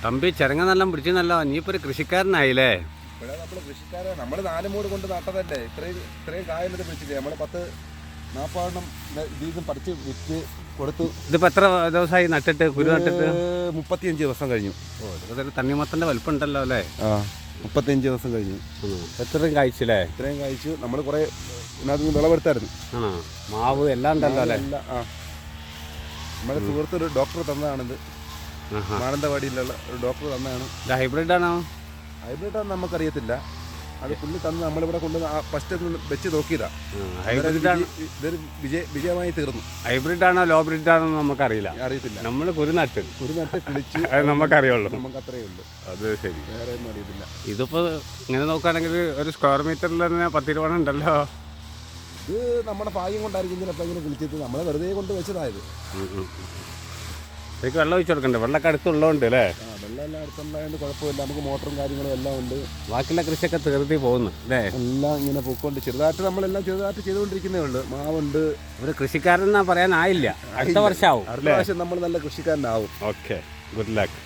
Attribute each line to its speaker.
Speaker 1: തമ്പി ചിരങ്ങ നല്ല പിടിച്ചെന്നല്ലോ. നീയിപ്പോൾ ഒരു കൃഷിക്കാരനായില്ലേ?
Speaker 2: ഇവിടെ നമ്മൾ കൃഷിക്കാരെ നമ്മൾ 4 മൂട് കൊണ്ട് നട്ടതല്ലേ. ഇത്രയും കായൊന്നും പിടിച്ചില്ലേ. നമ്മൾ 10-40 ഇതിൽ പറിച്ച് വിറ്റ് കൊടുത്തു.
Speaker 1: ഇതിപ്പോൾ എത്ര ദിവസമായി നട്ടിട്ട്, കുരു നട്ടിട്ട്?
Speaker 2: 35 ദിവസം കഴിഞ്ഞു.
Speaker 1: ഇതൊരു തണ്ണിമത്തൻ്റെ വലിപ്പം ഉണ്ടല്ലോ അല്ലേ?
Speaker 2: 35 ദിവസം കഴിഞ്ഞു.
Speaker 1: എത്രയും കഴിച്ചില്ലേ?
Speaker 2: ഇത്രയും കഴിച്ചു. നമ്മൾ കുറേ ഇതിനകത്ത് വിളവെടുത്തായിരുന്നു.
Speaker 1: മാവ് എല്ലാം ഉണ്ടല്ലോ അല്ലേ?
Speaker 2: നമ്മുടെ സുഹൃത്തൊരു ഡോക്ടർ തന്നതാണിത്. മാനന്തവാടിയിലുള്ള ഒരു ഡോക്ടർ തന്നതാണ്.
Speaker 1: ഇത് ഹൈബ്രിഡാണോ?
Speaker 2: ഹൈബ്രിഡാണെന്ന് നമുക്കറിയത്തില്ല. അത് പുള്ളി തന്ന് നമ്മളിവിടെ കൊണ്ട് ഫസ്റ്റ് വെച്ച് നോക്കിയതാ. ഇതൊരു വിജയമായി തീർന്നു.
Speaker 1: ഹൈബ്രിഡാണോ ലോ ബ്രിഡാണോ നമുക്കറിയില്ല,
Speaker 2: അറിയത്തില്ല.
Speaker 1: നമ്മൾ കുരുനട്ട്
Speaker 2: കിളിച്ച്
Speaker 1: അത് നമുക്കറിയുള്ളൂ.
Speaker 2: നമുക്ക് അത്രയേ ഉള്ളൂ.
Speaker 1: അത് ശരി,
Speaker 2: വേറെ ഒന്നും അറിയത്തില്ല.
Speaker 1: ഇതിപ്പോൾ ഇങ്ങനെ നോക്കുകയാണെങ്കിൽ ഒരു സ്ക്വയർ മീറ്ററിൽ തന്നെ 10 രൂപ ഉണ്ടല്ലോ.
Speaker 2: ഇത് നമ്മുടെ ഭാഗ്യം കൊണ്ടായിരിക്കും ചിലപ്പോൾ ഇങ്ങനെ കിളിച്ചത്. നമ്മളെ വെറുതെ കൊണ്ട് വെച്ചതായത്.
Speaker 1: എനിക്ക് വെള്ളം ഒഴിച്ചു കൊടുക്കണ്ടേ? വെള്ളമൊക്കെ അടുത്തുള്ളതുകൊണ്ട് അല്ലേ?
Speaker 2: വെള്ളം എല്ലാം അടുത്തുണ്ടായതുകൊണ്ട് കുഴപ്പമില്ല. നമുക്ക് മോട്ടറും കാര്യങ്ങളും എല്ലാം ഉണ്ട്.
Speaker 1: ബാക്കിയുള്ള കൃഷിയൊക്കെ തീർത്തി പോകുന്നു അല്ലേ?
Speaker 2: എല്ലാം ഇങ്ങനെ പോയിക്കൊണ്ട് നമ്മളെല്ലാം ചെറുതായിട്ട് ചെയ്തുകൊണ്ടിരിക്കുന്നേ ഉള്ളൂ. മാവുണ്ട്.
Speaker 1: ഒരു കൃഷിക്കാരൻ പറയാനായില്ല. അടുത്ത വർഷം ആവും.
Speaker 2: അടുത്ത വർഷം നമ്മൾ നല്ല കൃഷിക്കാരനാവും.
Speaker 1: Okay, good luck.